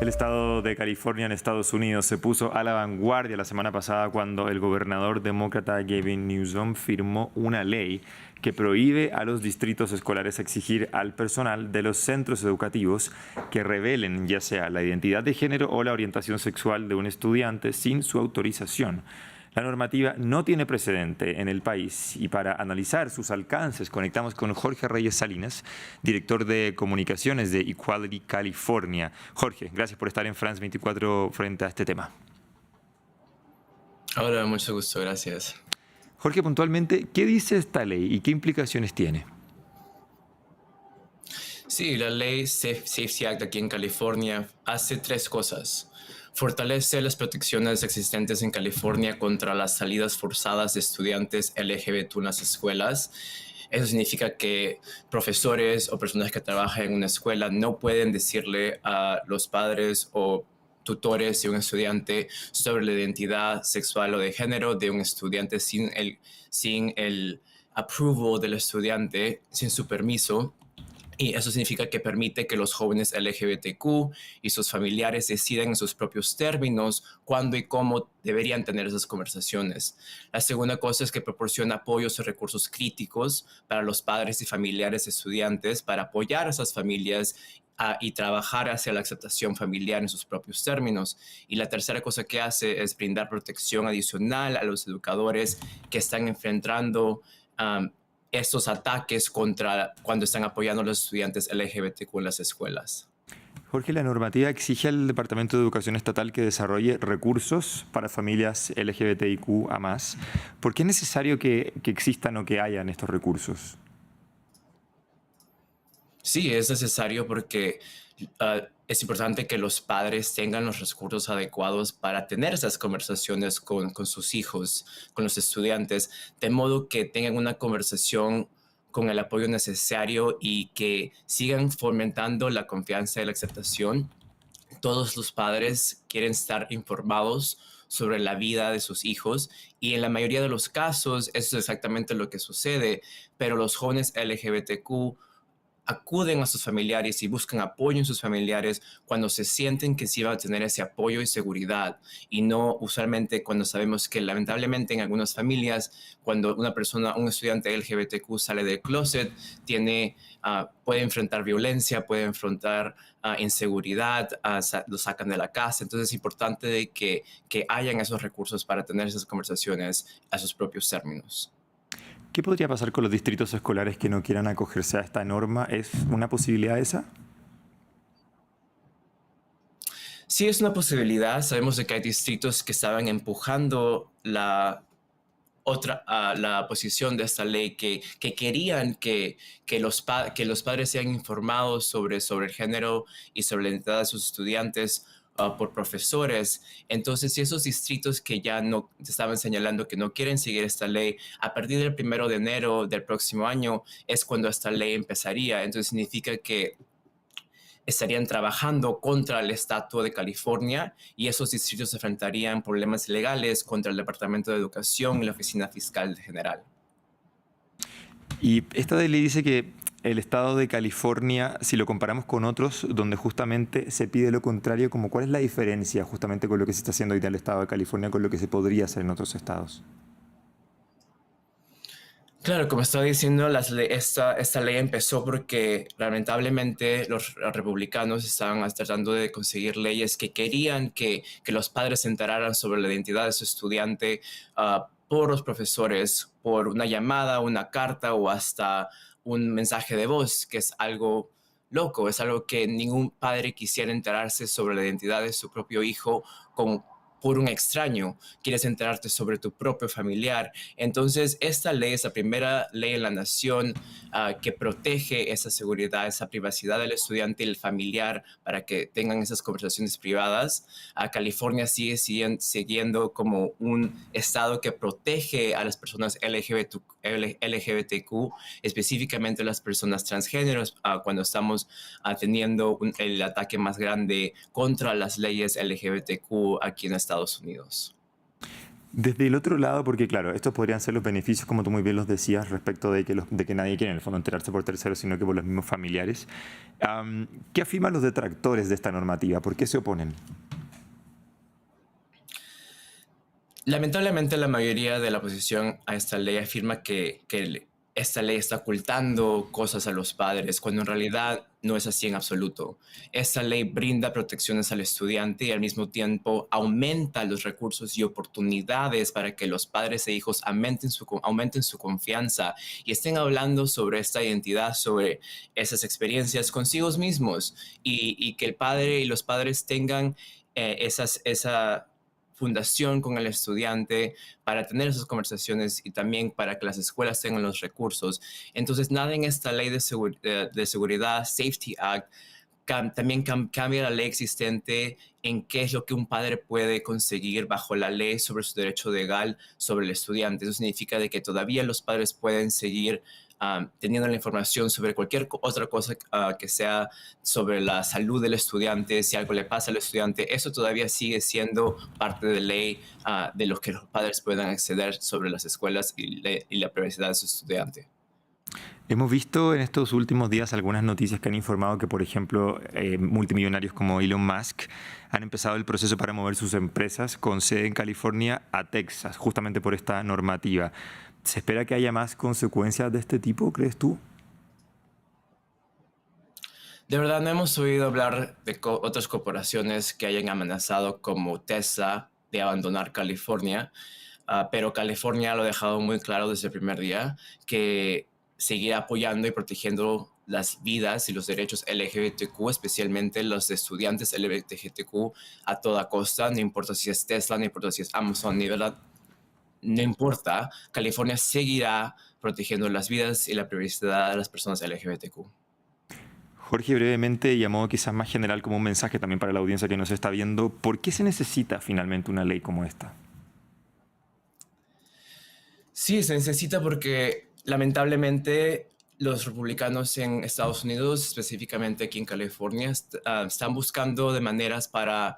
El estado de California en Estados Unidos se puso a la vanguardia la semana pasada cuando el gobernador demócrata Gavin Newsom firmó una ley que prohíbe a los distritos escolares exigir al personal de los centros educativos que revelen ya sea la identidad de género o la orientación sexual de un estudiante sin su autorización. La normativa no tiene precedente en el país y para analizar sus alcances conectamos con Jorge Reyes Salinas, director de comunicaciones de Equality California. Jorge, gracias por estar en France 24 frente a este tema. Hola, mucho gusto, gracias. Jorge, puntualmente, ¿qué dice esta ley y qué implicaciones tiene? Sí, la ley Safety Act aquí en California hace tres cosas. Fortalece las protecciones existentes en California contra las salidas forzadas de estudiantes LGBT en las escuelas. Eso significa que profesores o personas que trabajan en una escuela no pueden decirle a los padres o tutores de un estudiante sobre la identidad sexual o de género de un estudiante sin el approval del estudiante, sin su permiso. Y eso significa que permite que los jóvenes LGBTQ y sus familiares decidan en sus propios términos cuándo y cómo deberían tener esas conversaciones. La segunda cosa es que proporciona apoyos y recursos críticos para los padres y familiares de estudiantes para apoyar a esas familias y trabajar hacia la aceptación familiar en sus propios términos. Y la tercera cosa que hace es brindar protección adicional a los educadores que están enfrentando estos ataques contra cuando están apoyando a los estudiantes LGBTQ en las escuelas. Jorge, la normativa exige al Departamento de Educación Estatal que desarrolle recursos para familias LGBTIQ a más. ¿Por qué es necesario que existan o que hayan estos recursos? Sí, es necesario porque es importante que los padres tengan los recursos adecuados para tener esas conversaciones con sus hijos, con los estudiantes, de modo que tengan una conversación con el apoyo necesario y que sigan fomentando la confianza y la aceptación. Todos los padres quieren estar informados sobre la vida de sus hijos y en la mayoría de los casos eso es exactamente lo que sucede, pero los jóvenes LGBTQ acuden a sus familiares y buscan apoyo en sus familiares cuando se sienten que sí van a tener ese apoyo y seguridad, y no usualmente cuando sabemos que lamentablemente en algunas familias, cuando una persona, un estudiante LGBTQ sale del closet, puede enfrentar violencia, puede enfrentar inseguridad, lo sacan de la casa. Entonces es importante que hayan esos recursos para tener esas conversaciones a sus propios términos. ¿Qué podría pasar con los distritos escolares que no quieran acogerse a esta norma? ¿Es una posibilidad esa? Sí, es una posibilidad. Sabemos de que hay distritos que estaban empujando la posición de esta ley, que querían que los padres sean informados sobre el género y sobre la identidad de sus estudiantes por profesores. Entonces, si esos distritos que ya no te estaban señalando que no quieren seguir esta ley, a partir del 1 de enero del próximo año es cuando esta ley empezaría. Entonces, significa que estarían trabajando contra el Estado de California y esos distritos se enfrentarían problemas legales contra el Departamento de Educación y la Oficina Fiscal General. Y esta ley dice que el estado de California, si lo comparamos con otros, donde justamente se pide lo contrario, como ¿cuál es la diferencia justamente con lo que se está haciendo hoy en el estado de California con lo que se podría hacer en otros estados? Claro, como estaba diciendo, esta ley empezó porque lamentablemente los republicanos estaban tratando de conseguir leyes que querían que los padres se enteraran sobre la identidad de su estudiante por los profesores, por una llamada, una carta o hasta un mensaje de voz, que es algo loco, es algo que ningún padre quisiera enterarse sobre la identidad de su propio hijo por un extraño. Quieres enterarte sobre tu propio familiar. Entonces, esta ley es la primera ley en la nación que protege esa seguridad, esa privacidad del estudiante y el familiar para que tengan esas conversaciones privadas. California sigue siguiendo como un estado que protege a las personas LGBTQ, específicamente las personas transgéneros, cuando estamos teniendo el ataque más grande contra las leyes LGBTQ aquí en Estados Unidos. Desde el otro lado, porque claro, estos podrían ser los beneficios, como tú muy bien los decías, respecto de que nadie quiere en el fondo enterarse por terceros, sino que por los mismos familiares. ¿Qué afirman los detractores de esta normativa? ¿Por qué se oponen? Lamentablemente, la mayoría de la oposición a esta ley afirma que esta ley está ocultando cosas a los padres, cuando en realidad no es así en absoluto. Esta ley brinda protecciones al estudiante y al mismo tiempo aumenta los recursos y oportunidades para que los padres e hijos aumenten su confianza y estén hablando sobre esta identidad, sobre esas experiencias consigo mismos y que el padre y los padres tengan esa fundación con el estudiante para tener esas conversaciones y también para que las escuelas tengan los recursos. Entonces, nada en esta ley de seguridad, Safety Act, también cambia la ley existente en qué es lo que un padre puede conseguir bajo la ley sobre su derecho legal sobre el estudiante. Eso significa de que todavía los padres pueden seguir teniendo la información sobre cualquier otra cosa que sea sobre la salud del estudiante, si algo le pasa al estudiante. Eso todavía sigue siendo parte de ley de lo que los padres puedan acceder sobre las escuelas y la privacidad de su estudiante. Hemos visto en estos últimos días algunas noticias que han informado que, por ejemplo, multimillonarios como Elon Musk han empezado el proceso para mover sus empresas con sede en California a Texas, justamente por esta normativa. ¿Se espera que haya más consecuencias de este tipo, crees tú? De verdad, no hemos oído hablar de otras corporaciones que hayan amenazado como Tesla de abandonar California, pero California lo ha dejado muy claro desde el primer día que seguirá apoyando y protegiendo las vidas y los derechos LGBTQ, especialmente los de estudiantes LGBTQ a toda costa, no importa si es Tesla, no importa si es Amazon, ni verdad, no importa, California seguirá protegiendo las vidas y la privacidad de las personas LGBTQ. Jorge, brevemente y a modo quizás más general como un mensaje también para la audiencia que nos está viendo, ¿por qué se necesita finalmente una ley como esta? Sí, se necesita porque lamentablemente los republicanos en Estados Unidos, específicamente aquí en California, están buscando de maneras para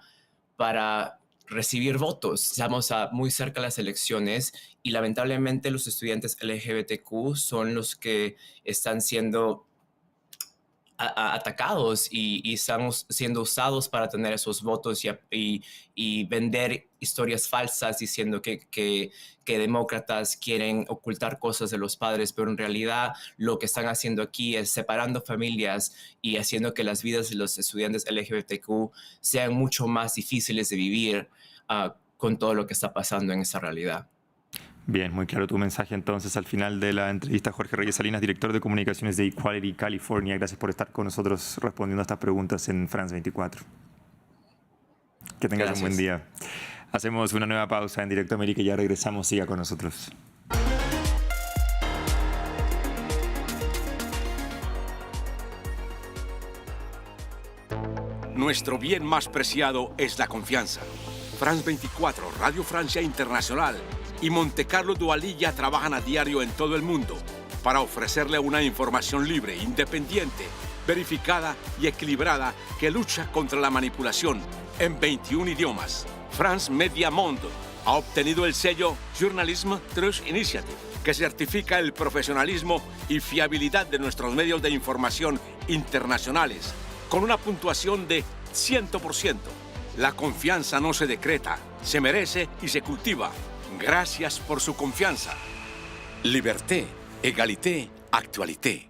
recibir votos. Estamos muy cerca de las elecciones y lamentablemente los estudiantes LGBTQ son los que están siendo atacados y estamos siendo usados para tener esos votos y vender historias falsas diciendo que demócratas quieren ocultar cosas de los padres, pero en realidad lo que están haciendo aquí es separando familias y haciendo que las vidas de los estudiantes LGBTQ sean mucho más difíciles de vivir con todo lo que está pasando en esa realidad. Bien, muy claro tu mensaje entonces al final de la entrevista. Jorge Reyes Salinas, director de comunicaciones de Equality California. Gracias por estar con nosotros respondiendo a estas preguntas en France 24. Que tengas Gracias. un buen día. Hacemos una nueva pausa en Directo América y ya regresamos. Siga con nosotros. Nuestro bien más preciado es la confianza. France 24, Radio Francia Internacional y Monte Carlo Dualilla trabajan a diario en todo el mundo para ofrecerle una información libre, independiente, verificada y equilibrada que lucha contra la manipulación en 21 idiomas. France Media Monde ha obtenido el sello Journalism Trust Initiative, que certifica el profesionalismo y fiabilidad de nuestros medios de información internacionales, con una puntuación de 100%. La confianza no se decreta, se merece y se cultiva. Gracias por su confianza. Liberté, égalité, actualité.